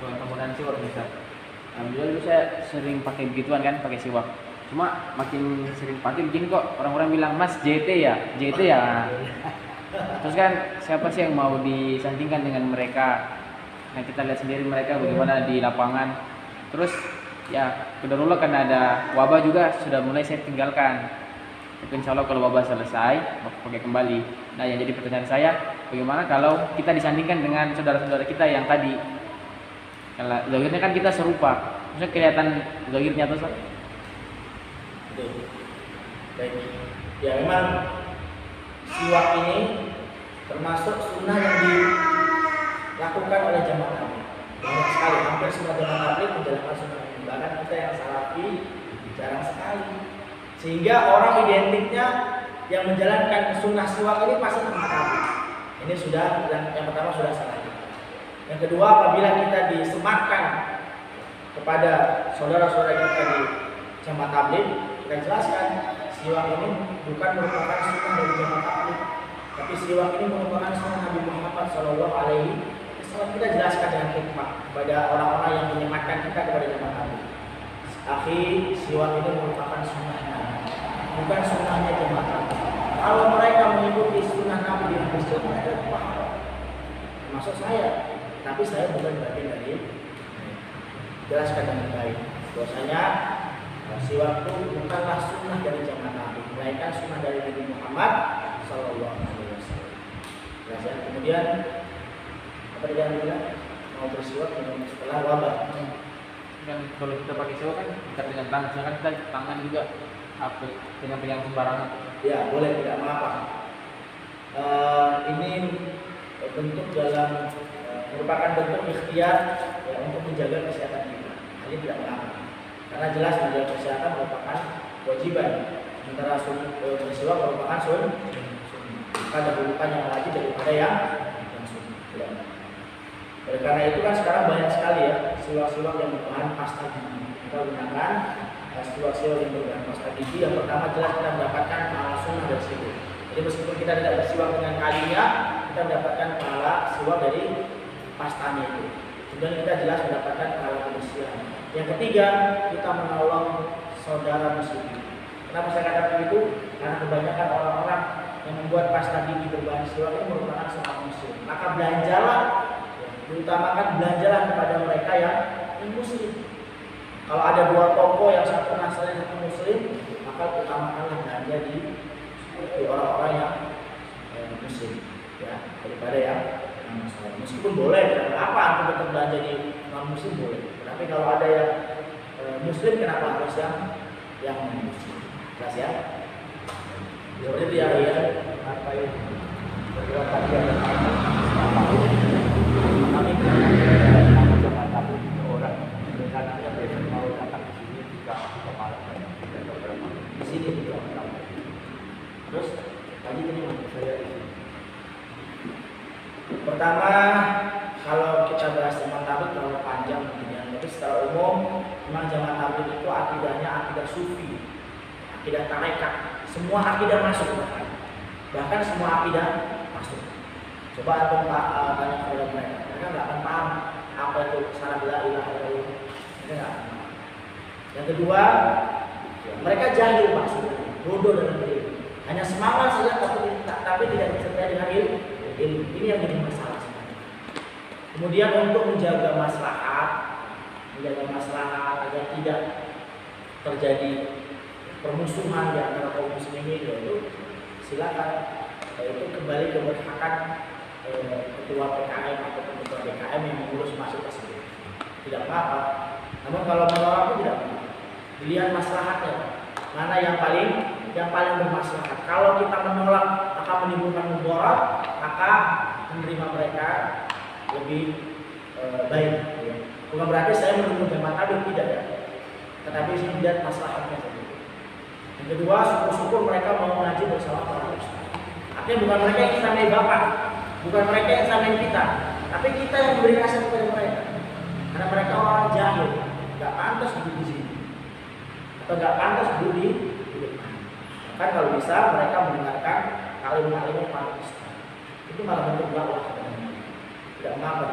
soal penggunaan siwak bisa. Alhamdulillah dulu saya sering pakai begituan kan, pakai siwak. Cuma makin sering pakai begini kok orang-orang bilang Mas JT ya. Terus kan siapa sih yang mau disandingkan dengan mereka? Nah kita lihat sendiri mereka bagaimana di lapangan. Terus ya kedarullah karena ada wabah juga sudah mulai saya tinggalkan. Tapi insya Allah kalau wabah selesai pakai kembali. Nah yang jadi pertanyaan saya, bagaimana kalau kita disandingkan dengan saudara-saudara kita yang tadi? Kalau zahirnya kan kita serupa, maksudnya kelihatan zahirnya tuh. Baik. Ya memang siwak ini termasuk sunnah yang dilakukan oleh jamaah tabligh. Banyak sekali, hampir semua jamaah tabligh menjalankan sunnah ini. Bahkan kita yang salafi jarang sekali. Sehingga orang identiknya yang menjalankan sunnah siwak ini pasti jamaah tabligh. Ini sudah yang pertama sudah salah. Yang kedua, apabila kita disematkan kepada saudara-saudara kita di jamaah tabligh, kita jelaskan siwak ini bukan merupakan sunnah dari jamaah tabligh, tapi siwak ini merupakan sunnah Nabi Muhammad SAW. Kita jelaskan dengan hikmah kepada orang-orang yang menyematkan kita kepada jamaah tabligh. Akhi, siwak ini merupakan sunnahnya, bukan sunnahnya jamaah tabligh. Kalau mereka mengikuti sunnah Nabi dengan bersiwak, mereka paham. Termasuk saya, tapi saya bukan bagian dari. Jelaskan dengan baik. Bahwasanya siwak itu bukanlah sunnah dari jamaah Nabi, melainkan sunnah dari Nabi Muhammad SAW. Kemudian apa dia bilang? Mau bersiwak setelah wabah. Kan kalau kita pakai siwak kan kita dengan tangan, sedangkan kita tangan juga apa dengan pegang sembarangan. Ya boleh, tidak mengapa. Ini bentuk dalam merupakan bentuk ikhtiar ya, untuk menjaga kesehatan kita. Ini tidak mengapa. Karena jelas menjaga kesehatan merupakan kewajiban. Sementara bersiwak merupakan sunnah. Maka dahulukan yang wajib daripada yang sunnah. Oleh karena itu kan sekarang banyak sekali ya siwak-siwak yang berbahan pasta gigi. Kita gunakan siwak-siwak yang berbahan pasta gigi. Yang pertama jelas kita mendapatkan pahala sunnah dari situ. Jadi meskipun kita tidak bersiwak dengan kalinya, kita mendapatkan pahala siwak dari pastanya itu. Kemudian kita jelas mendapatkan pahala kebersihan. Yang ketiga, kita menolong saudara muslim. Kenapa saya katakan itu? Karena kebanyakan orang-orang yang membuat pasta gigi berbahan siwak ini merupakan seorang muslim. Maka belanjalah, diutamakan belanjalah kepada mereka yang muslim. Kalau ada dua toko yang satu nasrani satu muslim, maka utamakanlah belanja di orang-orang yang muslim, ya, daripada yang non-muslim. Meskipun boleh, tidak apa untuk tetap belanja di non-muslim boleh. Tapi kalau ada yang muslim, kenapa harus yang non-muslim? Jelas ya? Seperti itu ya, ya. Apa yang bergerak yang kami jangan takut orang rencananya besok mau datang ke sini juga kepala Di sini juga. Terus tadi saya pertama, kalau kita bahas tentang tabligh terlalu panjang mungkin, tapi secara umum memang jamaah tabligh itu akidahnya akidah sufi, akidah tarekat, semua akidah masuk, bahkan semua akidah masuk. Coba antum tanya kepada mereka nggak akan paham apa itu syarat la ilaha illallah, mereka nggak akan paham. Yang kedua, mereka jahil maksudnya, bodoh dalam diri, hanya semangat saja tapi tidak disertai dengan ilmu. Ini yang jadi masalah. Kemudian untuk menjaga maslahat agar tidak terjadi permusuhan di antara kaum muslimin, yaitu silakan itu kembali keberhakan ketua PKM atau ketua BKM yang mengurus masjid tersebut. Tidak apa-apa. Namun kalau menolak itu tidak apa-apa. Dilihat maslahatnya, mana yang paling bermaslahat. Kalau kita menolak akan menimbulkan mudarat, maka menerima mereka lebih baik. Ya. Bukan berarti saya menunggu jamaah tabligh, tidak ya. Tetapi saya melihat maslahatnya saja. Yang kedua, syukur-syukur mereka mau mengaji bersama para ustaz. Artinya bukan mereka yang samai bapak, bukan mereka yang samai kita, tapi kita yang memberi kasih kepada mereka. Karena mereka orang jahil, nggak pantas duduk di sini, atau nggak pantas duduk di depan. Kan kalau bisa mereka mendengarkan kalimat-kalimat para ustaz. Itu malah bentuk dakwah kepada mereka. Tidak mengapa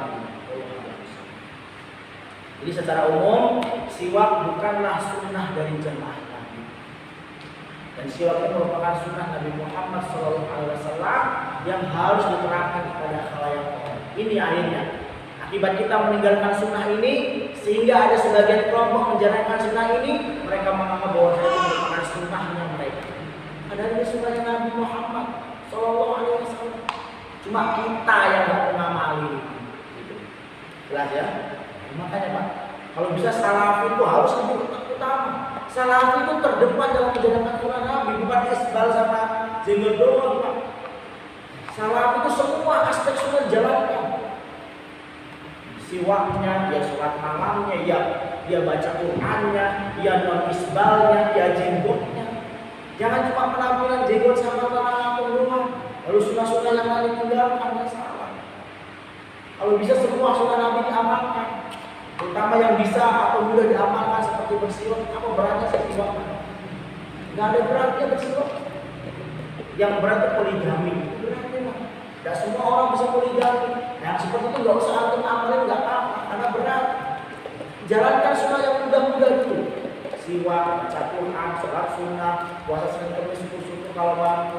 Jadi secara umum siwak bukanlah sunnah dari jamaah Nabi. Dan siwak itu merupakan sunnah Nabi Muhammad SAW yang harus diterapkan kepada khalayak umum. Ini akhirnya akibat kita meninggalkan sunnah ini, sehingga ada sebagian kelompok menjalankan sunnah ini, mereka menganggap bahwa itu merupakan sunnahnya mereka. Padahal ini sunnahnya Nabi Muhammad SAW. Cuma kita yang nggak mengamali. Gitu. Jelas ya? Makanya Pak, kalau bisa salafi itu harus lebih utama. Salafi itu terdepan dalam menjalankan sunnah Nabi, bukan isbal sama jenggot doang Pak. Salafi itu semua aspek sunnah dijalankan. Siwaknya, dia sholat malamnya, dia baca Qur'annya, dia non isbalnya, dia jenggotnya. Jangan cuma penampilan jenggot sama tangan doang. Lalu sunnah-sunnah yang lain tinggalkan, salah. Kalau bisa semua sunnah Nabi diamalkan. Terutama yang bisa atau mudah diamalkan seperti bersiwak, apa beratnya siwak? Nggak ada beratnya bersiwak. Yang berat itu poligami, beratnya lah. Tidak semua orang bisa poligami. Yang seperti itu nggak usah antum amalin, nggak apa-apa, karena berat. Jalankan sunnah yang mudah-mudah itu. Siwak, baca Quran, sholat sunnah, puasa Senin Kamis, syukur-syukur kalau mampu.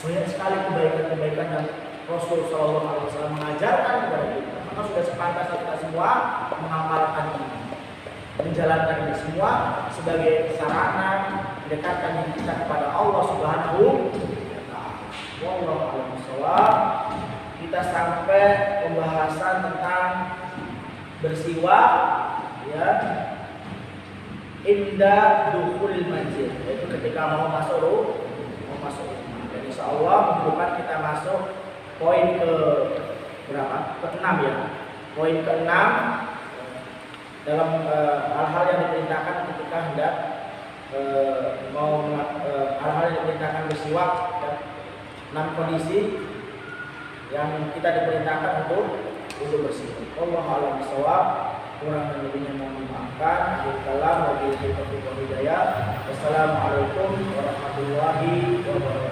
Banyak sekali kebaikan-kebaikan yang Rasul SAW mengajarkan kepada kita. Maka sudah sepantasnya kita semua mengamalkan ini, menjalankan ini semua sebagai sarana mendekatkan diri kita kepada Allah Subhanahu wa Ta'ala. Wallahu a'lam bishawab. Kita sampai pembahasan tentang bersiwak, ya, inda dukhulil masjid, yaitu ketika mau masuk rumah. Dan insya Allah minggu depan kita masuk poin ke berapa? Ke-6 ya. Poin ke-6 dalam hal-hal yang diperintahkan ketika hendak hal-hal yang diperintahkan bersiwak, ya. 6 kondisi yang kita diperintahkan untuk bersiwak. Wallahu a'lam bishawab. Kurang dan lebihnya mohon dimaafkan. Wabillahi taufiq wal hidayah. Wassalamualaikum warahmatullahi wabarakatuh.